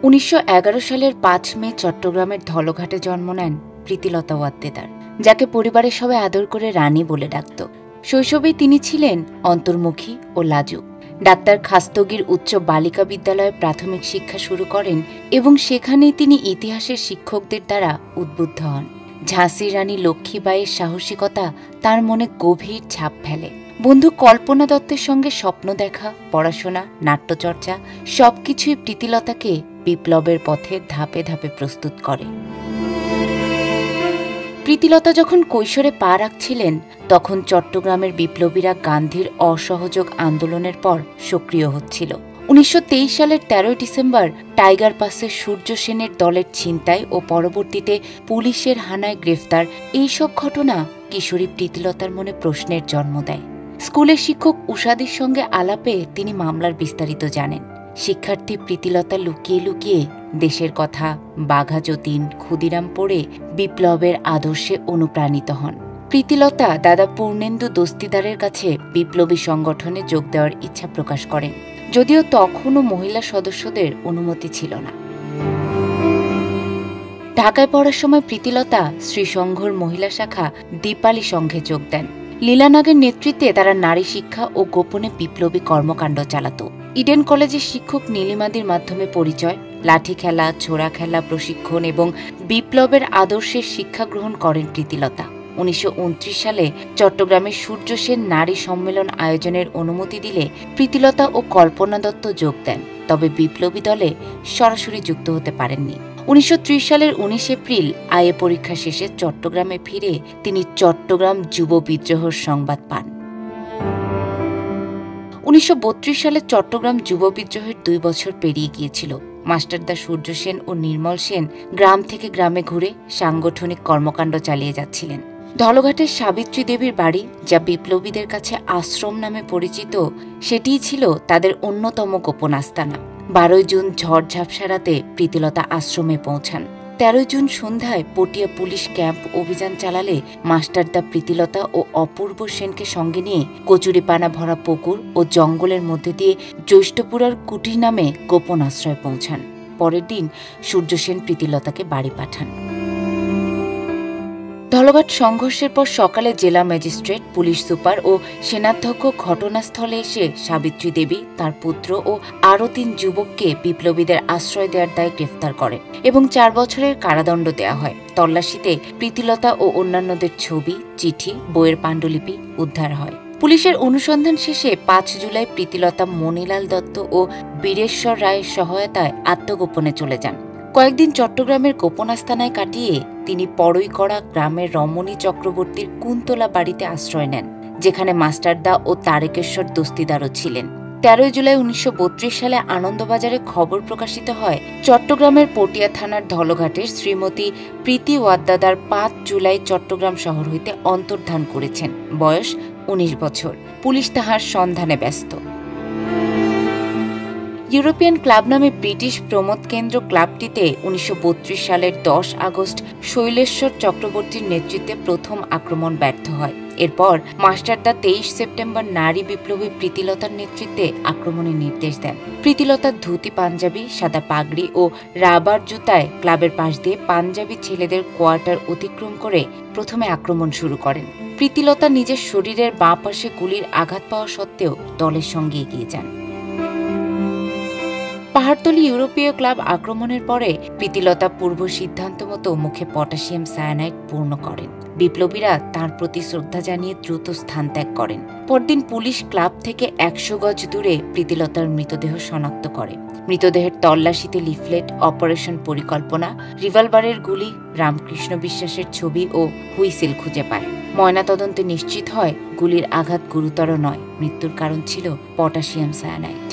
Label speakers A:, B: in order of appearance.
A: ১৯১১ সালের ৫ মে চট্টগ্রামের ধলঘাটে জন্ম নেন প্রীতিলতা ওয়াদ্দেদার, যাকে পরিবারের সবাই আদর করে রানী বলে ডাকত। শৈশবেই তিনি ছিলেন অন্তর্মুখী ও লাজুক। ডাক্তার খাস্তগীর উচ্চ বালিকা বিদ্যালয়ে প্রাথমিক শিক্ষা শুরু করেন এবং সেখানেই তিনি ইতিহাসের শিক্ষকদের দ্বারা উদ্বুদ্ধ হন। ঝাঁসির রানী লক্ষ্মীবাঈয়ের সাহসিকতা তার মনে গভীর ছাপ ফেলে। বন্ধু কল্পনা দত্তের সঙ্গে স্বপ্ন দেখা, পড়াশোনা, নাট্যচর্চা সবকিছুই প্রীতিলতাকে বিপ্লবের পথে ধাপে ধাপে প্রস্তুত করে। প্রীতিলতা যখন কৈশোরে পা রাখছিলেন, তখন চট্টগ্রামের বিপ্লবীরা গান্ধীর অসহযোগ আন্দোলনের পর সক্রিয় হচ্ছিল। ১৯২৩ সালের ১৩ ডিসেম্বর টাইগার পাসে সূর্য সেনের দলের ছিনতাই ও পরবর্তীতে পুলিশের হানায় গ্রেফতার, এইসব ঘটনা কিশোরী প্রীতিলতার মনে প্রশ্নের জন্ম দেয়। স্কুলের শিক্ষক উষাদির সঙ্গে আলাপে তিনি মামলার বিস্তারিত জানেন। শিক্ষার্থী প্রীতিলতা লুকিয়ে লুকিয়ে দেশের কথা, বাঘা যতীন, ক্ষুদিরাম পড়ে বিপ্লবের আদর্শে অনুপ্রাণিত হন। প্রীতিলতা দাদা পূর্ণেন্দু দস্তিদারের কাছে বিপ্লবী সংগঠনে যোগ দেওয়ার ইচ্ছা প্রকাশ করেন, যদিও তখনও মহিলা সদস্যদের অনুমতি ছিল না। ঢাকায় পড়ার সময় প্রীতিলতা শ্রীসংঘর মহিলা শাখা দীপালি সংঘে যোগ দেন। লীলানাগের নেতৃত্বে তারা নারী শিক্ষা ও গোপনে বিপ্লবী কর্মকাণ্ড চালাত। ইডেন কলেজের শিক্ষক নীলিমাদির মাধ্যমে পরিচয়, লাঠি খেলা, ছোড়া খেলা প্রশিক্ষণ এবং বিপ্লবের আদর্শের শিক্ষা গ্রহণ করেন প্রীতিলতা। ১৯২৯ সালে চট্টগ্রামের সূর্য সেন নারী সম্মেলন আয়োজনের অনুমতি দিলে প্রীতিলতা ও কল্পনা দত্ত যোগ দেন, তবে বিপ্লবী দলে সরাসরি যুক্ত হতে পারেননি। ১৯৩০ সালের ১৯ এপ্রিল আইএ পরীক্ষা শেষে চট্টগ্রামে ফিরে তিনি চট্টগ্রাম যুব বিদ্রোহের সংবাদ পান। ১৯৩২ সালে চট্টগ্রাম যুব বিদ্রোহের ২ বছর পেরিয়ে গিয়েছিল। মাস্টারদা সূর্য সেন ও নির্মল সেন গ্রাম থেকে গ্রামে ঘুরে সাংগঠনিক কর্মকাণ্ড চালিয়ে যাচ্ছিলেন। ধলঘাটের সাবিত্রী দেবীর বাড়ি, যা বিপ্লবীদের কাছে আশ্রম নামে পরিচিত, সেটিই ছিল তাদের অন্যতম গোপন আস্তানা। ১২ জুন ঝড়ঝাপসা রাতে প্রীতিলতা আশ্রমে পৌঁছান। ১৩ জুন সন্ধ্যায় পটিয়া পুলিশ ক্যাম্প অভিযান চালালে মাস্টারদা প্রীতিলতা ও অপূর্ব সেনকে সঙ্গে নিয়ে কচুরিপানা ভরা পুকুর ও জঙ্গলের মধ্যে দিয়ে জ্যৈষ্ঠপুরার কুটির নামে গোপন আশ্রয়ে পৌঁছান। পরের দিন সূর্য সেন প্রীতিলতাকে বাড়ি পাঠান। ধলঘাট সংঘর্ষের পর সকালে জেলা ম্যাজিস্ট্রেট, পুলিশ সুপার ও সেনাধ্যক্ষ ঘটনাস্থলে এসে সাবিত্রী দেবী, তার পুত্র ও আরও ৩ যুবককে বিপ্লবীদের আশ্রয় দেওয়ার দায়ে গ্রেফতার করেন এবং ৪ বছরের কারাদণ্ড দেওয়া হয়। তল্লাশিতে প্রীতিলতা ও অন্যান্যদের ছবি, চিঠি, বইয়ের পাণ্ডুলিপি উদ্ধার হয়। পুলিশের অনুসন্ধান শেষে ৫ জুলাই প্রীতিলতা মণিলাল দত্ত ও বীরেশ্বর রায়ের সহায়তায় আত্মগোপনে চলে যান। কয়েকদিন চট্টগ্রামের গোপন আস্তানায় কাটিয়ে তিনি পড়ইকড়া গ্রামের রমণী চক্রবর্তীর কুন্তলা বাড়িতে আশ্রয় নেন, যেখানে মাস্টারদা ও তারেকেশ্বর দস্তিদারও ছিলেন। ১৩ জুলাই ১৯৩২ সালে আনন্দবাজারে খবর প্রকাশিত হয়, চট্টগ্রামের পটিয়া থানার ধলঘাটের শ্রীমতী প্রীতি ওয়াদ্দেদার ৫ জুলাই চট্টগ্রাম শহর হইতে অন্তর্ধান করেছেন। বয়স ১৯ বছর। পুলিশ তাহার সন্ধানে ব্যস্ত। ইউরোপিয়ান ক্লাব নামে ব্রিটিশ প্রমোদ কেন্দ্র ক্লাবটিতে ১৯৩২ সালের ১০ আগস্ট শৈলেশ্বর চক্রবর্তীর নেতৃত্বে প্রথম আক্রমণ ব্যর্থ হয়। এরপর মাস্টারদা ২৩ সেপ্টেম্বর নারী বিপ্লবী প্রীতিলতার নেতৃত্বে আক্রমণের নির্দেশ দেন। প্রীতিলতা ধুতি পাঞ্জাবি, সাদা পাগড়ি ও রাবার জুতায় ক্লাবের পাশ দিয়ে পাঞ্জাবি ছেলেদের কোয়ার্টার অতিক্রম করে প্রথমে আক্রমণ শুরু করেন। প্রীতিলতা নিজের শরীরের বাঁ পাশে গুলির আঘাত পাওয়া সত্ত্বেও দলের সঙ্গে এগিয়ে যান। পাহাড়তলী ইউরোপীয় ক্লাব আক্রমণের পরে প্রীতিলতা পূর্ব সিদ্ধান্ত মতো মুখে পটাশিয়াম সায়ানাইড পূর্ণ করেন। বিপ্লবীরা তাঁর প্রতি শ্রদ্ধা জানিয়ে দ্রুত স্থান ত্যাগ করেন। পরদিন পুলিশ ক্লাব থেকে ১০০ গজ দূরে প্রীতিলতার মৃতদেহ শনাক্ত করে। মৃতদেহের তল্লাশিতে লিফলেট, অপারেশন পরিকল্পনা, রিভলভারের গুলি, রামকৃষ্ণ বিশ্বাসের ছবি ও হুইসেল খুঁজে পায়। ময়নাতদন্তে নিশ্চিত হয় গুলির আঘাত গুরুতর নয়, মৃত্যুর কারণ ছিল পটাশিয়াম সায়ানাইড।